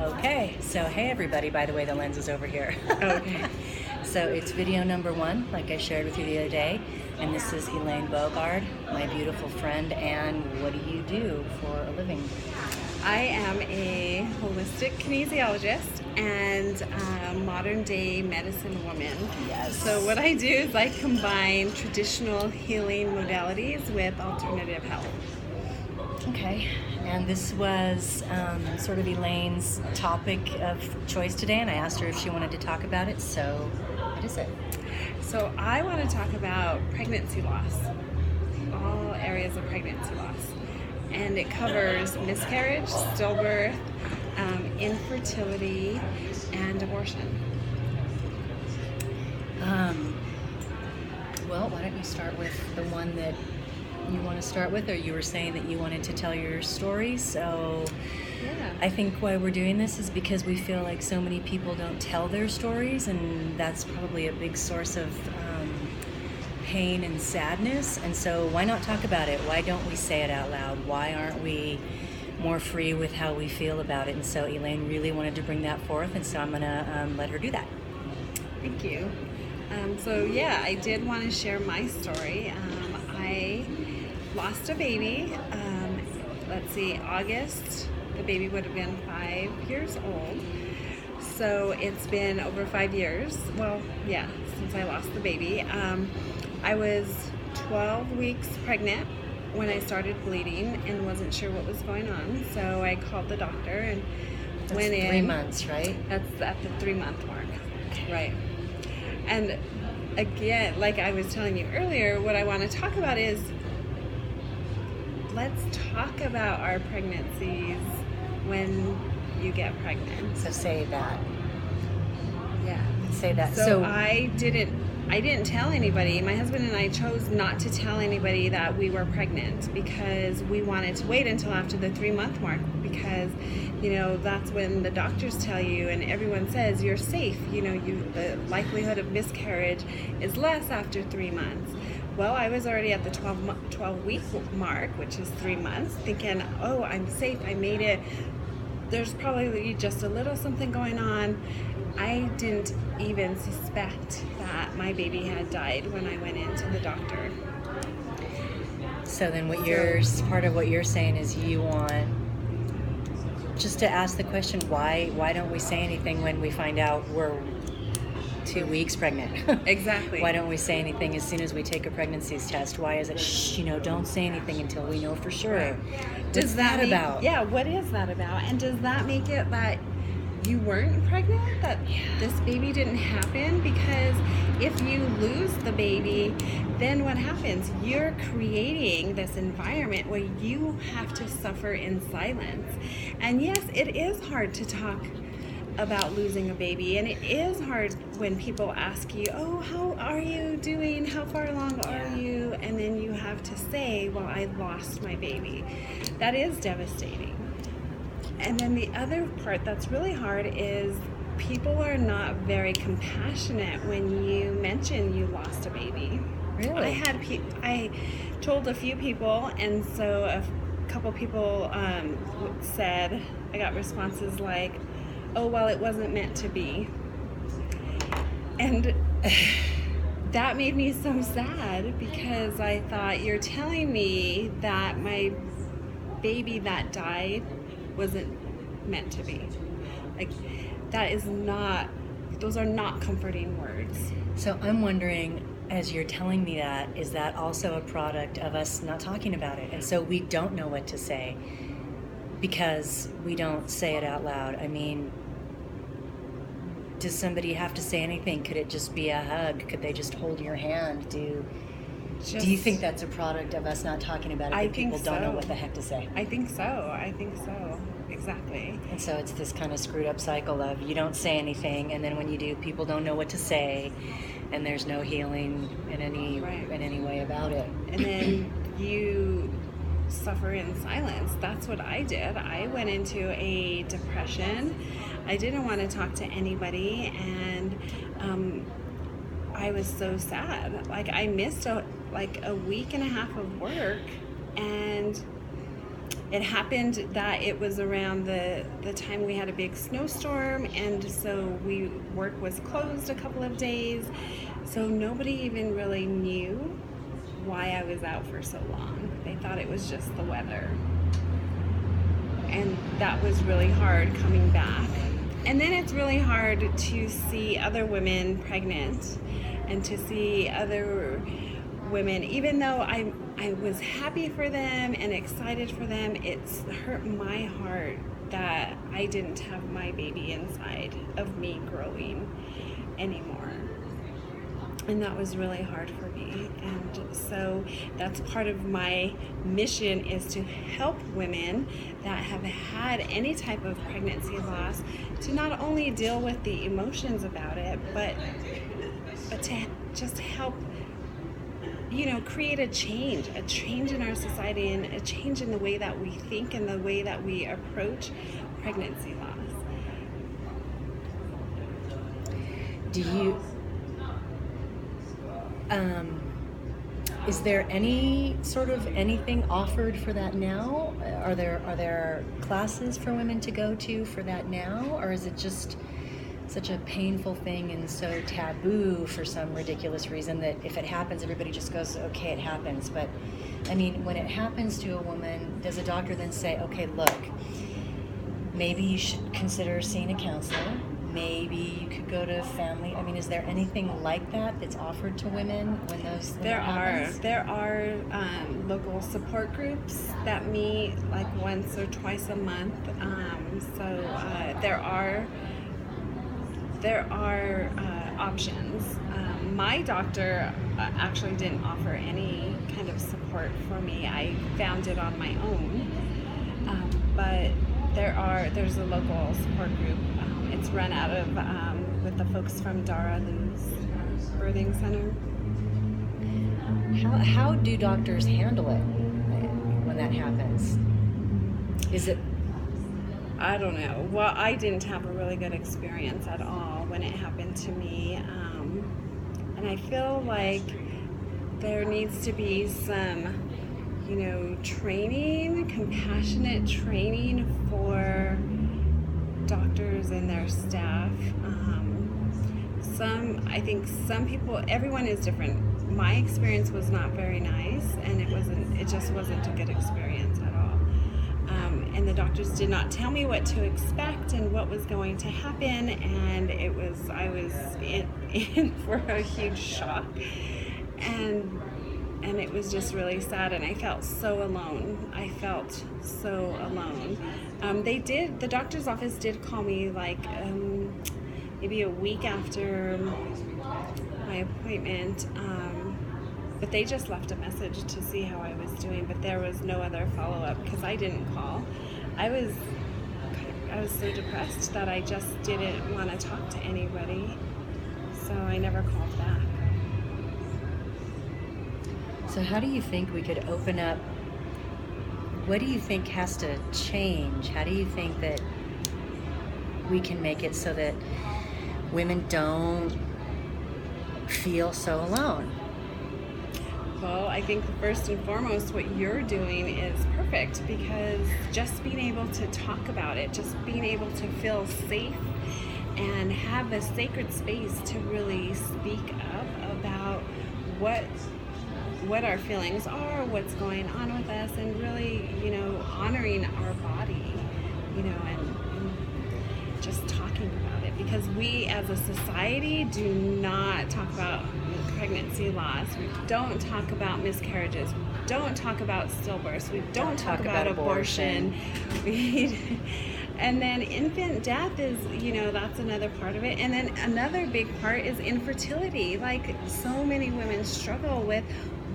Okay, so hey everybody, by the way, the lens is over here. Okay. So it's video number 1, like I shared with you the other day, and this is Elaine Bogard, my beautiful friend, and what do you do for a living? I am a holistic kinesiologist and a modern day medicine woman. Yes. So what I do is I combine traditional healing modalities with alternative health. Okay, and this was sort of Elaine's topic of choice today, and I asked her if she wanted to talk about it, so what is it? So I want to talk about pregnancy loss, all areas of pregnancy loss. And it covers miscarriage, stillbirth, infertility, and abortion. Well, why don't you start with the one that you want to start with, or you were saying that you wanted to tell your story, so Yeah. I think why we're doing this is because we feel like so many people don't tell their stories, and that's probably a big source of pain and sadness. And so why not talk about it? Why don't we say it out loud? Why aren't we more free with how we feel about it? And so Elaine really wanted to bring that forth, and so I'm going to let her do that. Thank you. I did want to share my story. I lost a baby. August. The baby would have been 5 years old. So it's been over 5 years. Since I lost the baby. I was 12 weeks pregnant when I started bleeding and wasn't sure what was going on. So I called the doctor and went in. 3 months, right? That's at the 3-month mark. Right. And again, like I was telling you earlier, what I want to talk about is let's talk about our pregnancies when you get pregnant. So say that. Yeah. Say that. So I didn't tell anybody. My husband and I chose not to tell anybody that we were pregnant because we wanted to wait until after the 3-month mark, because that's when the doctors tell you and everyone says you're safe. The likelihood of miscarriage is less after 3 months. Well, I was already at the 12-week mark, which is 3 months, thinking, oh, I'm safe, I made it. There's probably just a little something going on. I didn't even suspect that my baby had died when I went into the doctor. So then part of what you're saying is you want just to ask the question, why don't we say anything when we find out we're 2 weeks pregnant? Exactly. Why don't we say anything as soon as we take a pregnancy test? Why is it, don't say anything until we know for sure? Right. What's that about? Yeah, what is that about? And does that make it that you weren't pregnant? That this baby didn't happen? Because if you lose the baby, then what happens? You're creating this environment where you have to suffer in silence. And yes, it is hard to talk about losing a baby, and it is hard when people ask you, oh, how are you doing? How far along are you? And then you have to say, well, I lost my baby. That is devastating. And then the other part that's really hard is people are not very compassionate when you mention you lost a baby. Really? I told a few people, and so a couple people said, I got responses like, oh, well, it wasn't meant to be. And that made me so sad, because I thought, you're telling me that my baby that died wasn't meant to be. Like, those are not comforting words. So I'm wondering, as you're telling me that, is that also a product of us not talking about it? And so we don't know what to say because we don't say it out loud. I mean, does somebody have to say anything? Could it just be a hug? Could they just hold your hand? Do you think that's a product of us not talking about it? I that think people don't know so. what the heck to say? I think so. Exactly. And so it's this kind of screwed up cycle of you don't say anything, and then when you do, people don't know what to say, and there's no healing in any way about it. And then you suffer in silence. That's what I did. I went into a depression. I didn't want to talk to anybody, and I was so sad. Like, I missed a week and a half of work, and it happened that it was around the time we had a big snowstorm, and so work was closed a couple of days, so nobody even really knew why I was out for so long. They thought it was just the weather, and that was really hard coming back. And then it's really hard to see other women pregnant and to see other women, even though I was happy for them and excited for them, it's hurt my heart that I didn't have my baby inside of me growing anymore. And that was really hard for me. And so that's part of my mission, is to help women that have had any type of pregnancy loss to not only deal with the emotions about it, but to just help, create a change in our society, and a change in the way that we think and the way that we approach pregnancy loss. Do you, is there any sort of anything offered for that now? Are there classes for women to go to for that now? Or is it just such a painful thing and so taboo for some ridiculous reason that if it happens, everybody just goes, okay, it happens? But I mean, when it happens to a woman, does a doctor then say, okay, look, maybe you should consider seeing a counselor? Maybe you could go to family. I mean, is there anything like that that's offered to women when There are local support groups that meet like once or twice a month. There are options. My doctor actually didn't offer any kind of support for me. I found it on my own. But there's a local support group. It's run out of with the folks from Dara Lou's birthing center. How do doctors handle it when that happens? Is it? I don't know. Well, I didn't have a really good experience at all when it happened to me, and I feel like there needs to be some, training, compassionate training for doctors and their staff. I think some people, everyone is different. My experience was not very nice, and it just wasn't a good experience at all. And the doctors did not tell me what to expect and what was going to happen, and I was in for a huge shock, and it was just really sad, and I felt so alone. The doctor's office did call me like maybe a week after my appointment, but they just left a message to see how I was doing, but there was no other follow-up because I didn't call. I was so depressed that I just didn't want to talk to anybody, so I never called back. So how do you think we could open up? What do you think has to change? How do you think that we can make it so that women don't feel so alone? Well, I think first and foremost, what you're doing is perfect, because just being able to talk about it, just being able to feel safe and have a sacred space to really speak up about what our feelings are, what's going on with us, and really, honoring our body, and just talking about it, because we as a society do not talk about pregnancy loss. We don't talk about miscarriages. We don't talk about stillbirths. We don't talk about abortion. And then infant death is, that's another part of it. And then another big part is infertility. Like, so many women struggle with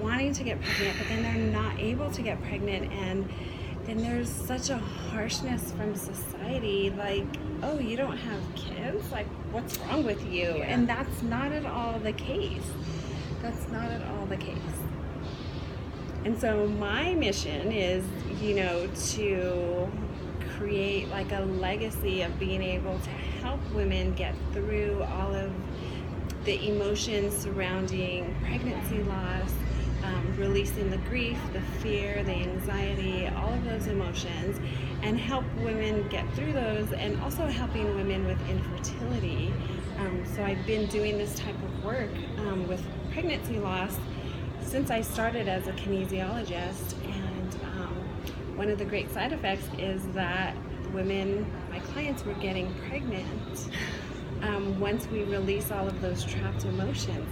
wanting to get pregnant, but then they're not able to get pregnant, and then there's such a harshness from society, like, oh, you don't have kids? Like, what's wrong with you? Yeah. And that's not at all the case. And so my mission is, to create like a legacy of being able to help women get through all of the emotions surrounding pregnancy loss, releasing the grief, the fear, the anxiety, all of those emotions, and help women get through those, and also helping women with infertility. So I've been doing this type of work with pregnancy loss since I started as a kinesiologist, and one of the great side effects is that women, my clients, were getting pregnant once we release all of those trapped emotions.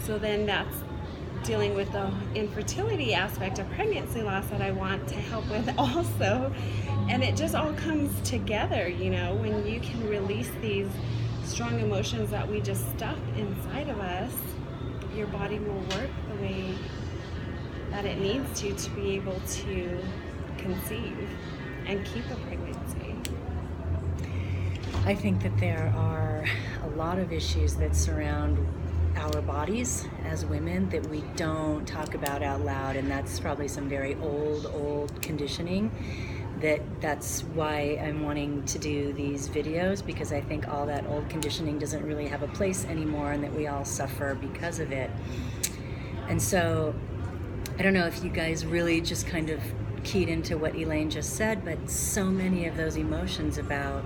So then that's dealing with the infertility aspect of pregnancy loss that I want to help with also. And it just all comes together, when you can release these strong emotions that we just stuff inside of us, your body will work the way that it needs to be able to conceive and keep a pregnancy. I think that there are a lot of issues that surround our bodies as women that we don't talk about out loud, and that's probably some very old conditioning. That's why I'm wanting to do these videos, because I think all that old conditioning doesn't really have a place anymore, and that we all suffer because of it. And so I don't know if you guys really just kind of keyed into what Elaine just said, but so many of those emotions about,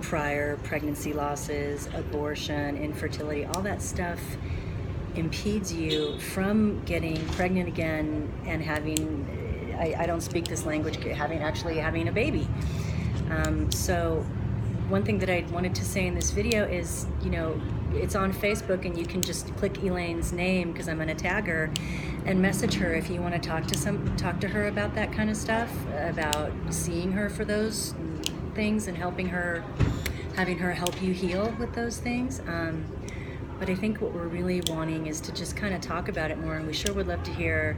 prior pregnancy losses, abortion, infertility, all that stuff impedes you from getting pregnant again and having, I don't speak this language, having a baby. So one thing that I wanted to say in this video is, it's on Facebook, and you can just click Elaine's name, because I'm going to tag her, and message her if you want to talk to her about that kind of stuff, about seeing her for those things and having her help you heal with those things. But I think what we're really wanting is to just kind of talk about it more, and we sure would love to hear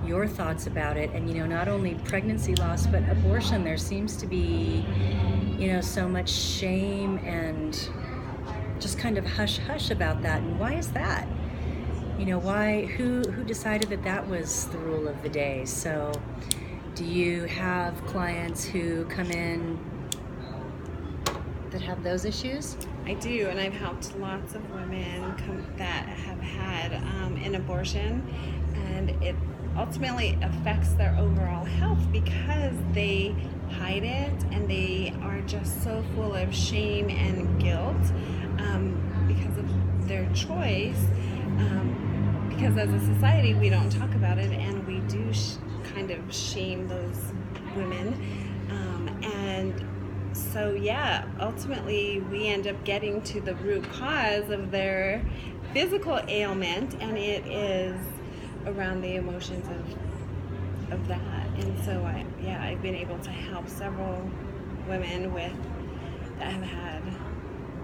your thoughts about it. And not only pregnancy loss, but abortion. There seems to be so much shame and just kind of hush about that. And why is that? Who decided that was the rule of the day? So do you have clients who come in that have those issues? I do, and I've helped lots of women that have had an abortion, and it ultimately affects their overall health because they hide it, and they are just so full of shame and guilt because of their choice. Because as a society, we don't talk about it, and we do kind of shame those women. And so, ultimately, we end up getting to the root cause of their physical ailment, and it is around the emotions of that. And so, I've been able to help several women that have had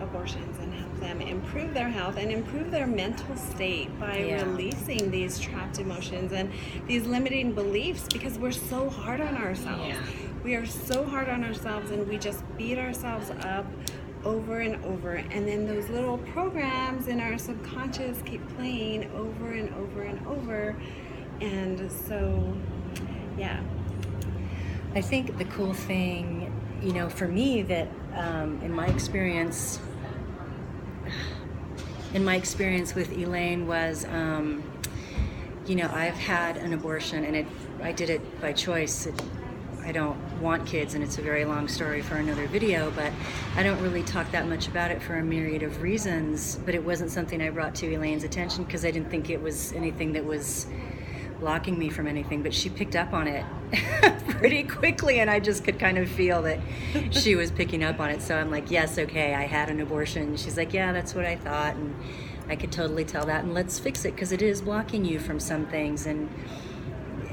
abortions, and help them improve their health and improve their mental state by releasing these trapped emotions and these limiting beliefs, because we're so hard on ourselves. Yeah. We are so hard on ourselves, and we just beat ourselves up over and over, and then those little programs in our subconscious keep playing over and over and over. And so I think the cool thing, for me, that in my experience with Elaine was, I've had an abortion, and I did it by choice. I don't want kids, and it's a very long story for another video, but I don't really talk that much about it for a myriad of reasons. But it wasn't something I brought to Elaine's attention because I didn't think it was anything that was blocking me from anything, but she picked up on it pretty quickly, and I just could kind of feel that she was picking up on it. So I'm like, yes, okay, I had an abortion. She's like, yeah, that's what I thought, and I could totally tell that, and let's fix it, because it is blocking you from some things, and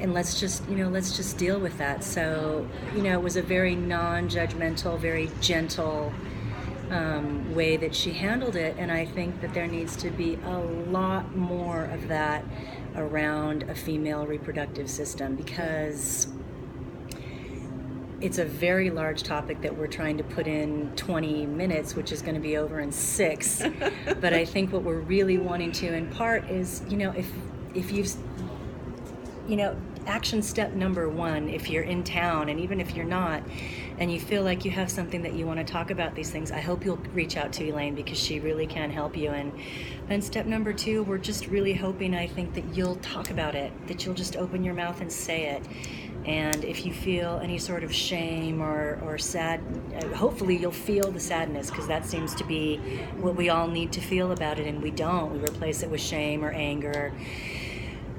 let's just deal with that. So it was a very non-judgmental, very gentle way that she handled it, and I think that there needs to be a lot more of that around a female reproductive system, because it's a very large topic that we're trying to put in 20 minutes, which is going to be over in 6. But I think what we're really wanting to impart is, if you've, action step number one, if you're in town, and even if you're not, and you feel like you have something that you want to talk about these things, I hope you'll reach out to Elaine, because she really can help you. And then step number two, we're just really hoping, I think, that you'll talk about it, that you'll just open your mouth and say it. And if you feel any sort of shame or sad, hopefully you'll feel the sadness, because that seems to be what we all need to feel about it, and we don't. We replace it with shame or anger,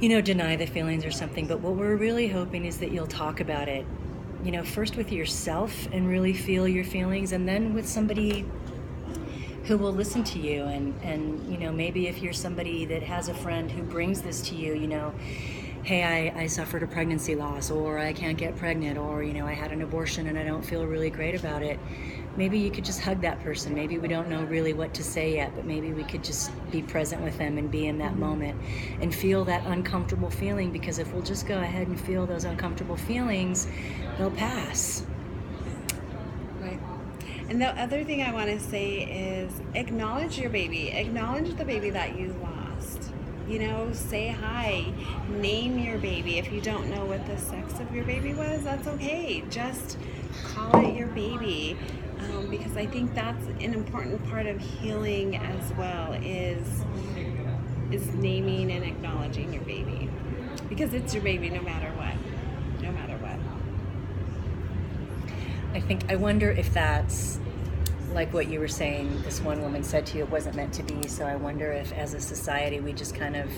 deny the feelings or something. But what we're really hoping is that you'll talk about it, first with yourself and really feel your feelings, and then with somebody who will listen to you. And maybe if you're somebody that has a friend who brings this to you, hey, I suffered a pregnancy loss, or I can't get pregnant, or, I had an abortion and I don't feel really great about it. Maybe you could just hug that person. Maybe we don't know really what to say yet, but maybe we could just be present with them and be in that moment and feel that uncomfortable feeling, because if we'll just go ahead and feel those uncomfortable feelings, they'll pass. Right. And the other thing I want to say is acknowledge your baby. Acknowledge the baby that you lost. Say hi, name your baby. If you don't know what the sex of your baby was, that's okay. Just call it your baby, because I think that's an important part of healing as well, is naming and acknowledging your baby, because it's your baby no matter what. I wonder if that's like what you were saying, this one woman said to you, it wasn't meant to be. So I wonder if as a society we just kind of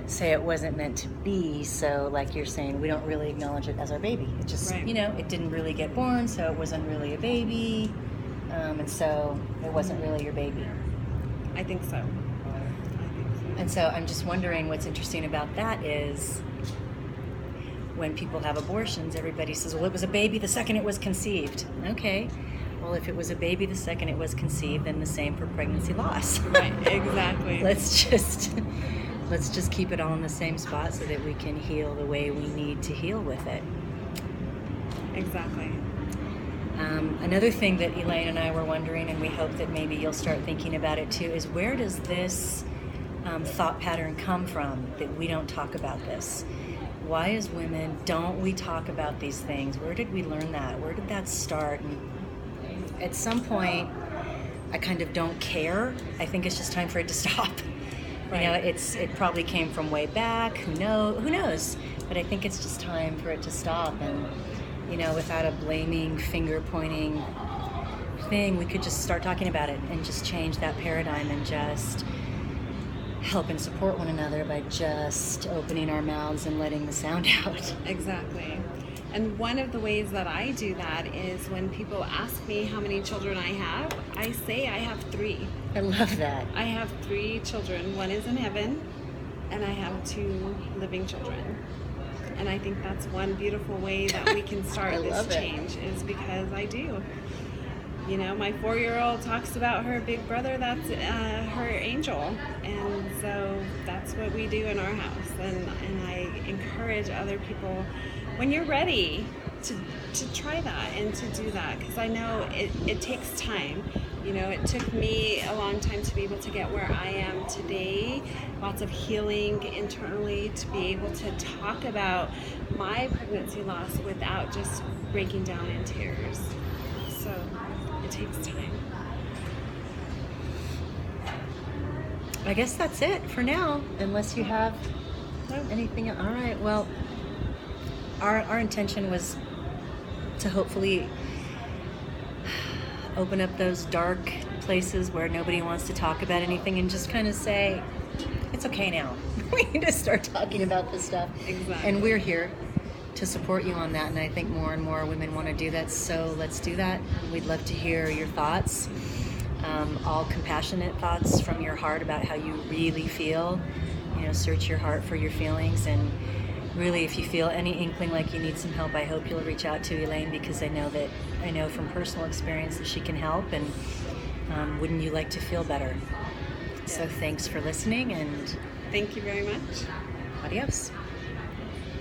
say it wasn't meant to be. So like you're saying, we don't really acknowledge it as our baby. It just, right. It didn't really get born, so it wasn't really a baby. And so it wasn't really your baby. I think so. And so I'm just wondering, what's interesting about that is when people have abortions, everybody says, well, it was a baby the second it was conceived. Okay. Well, if it was a baby the second it was conceived, then the same for pregnancy loss. Right, exactly. Let's just keep it all in the same spot so that we can heal the way we need to heal with it. Exactly. Another thing that Elaine and I were wondering, and we hope that maybe you'll start thinking about it too, is where does this thought pattern come from that we don't talk about this? Why, as women, don't we talk about these things? Where did we learn that? Where did that start? And at some point, I kind of don't care. I think it's just time for it to stop. Right. It probably came from way back. Who knows? But I think it's just time for it to stop. And without a blaming, finger pointing thing, we could just start talking about it and just change that paradigm and just help and support one another by just opening our mouths and letting the sound out. Exactly. And one of the ways that I do that is when people ask me how many children I have, I say I have 3. I love that. I have 3 children. One is in heaven, and I have 2 living children. And I think that's one beautiful way that we can start this change, is because I do. My 4-year-old talks about her big brother, that's her angel. And so that's what we do in our house. And I encourage other people, when you're ready, to try that and to do that, because I know it takes time. It took me a long time to be able to get where I am today. Lots of healing internally to be able to talk about my pregnancy loss without just breaking down in tears. So it takes time. I guess that's it for now, unless you have anything. All right. Well, our intention was to hopefully open up those dark places where nobody wants to talk about anything and just kind of say, it's okay now. We need to start talking about this stuff. Exactly. And we're here to support you on that. And I think more and more women want to do that. So let's do that. We'd love to hear your thoughts, all compassionate thoughts from your heart about how you really feel. Search your heart for your feelings. And really, if you feel any inkling like you need some help, I hope you'll reach out to Elaine, because I know from personal experience that she can help. And wouldn't you like to feel better? Yes. So thanks for listening, and thank you very much. Adios.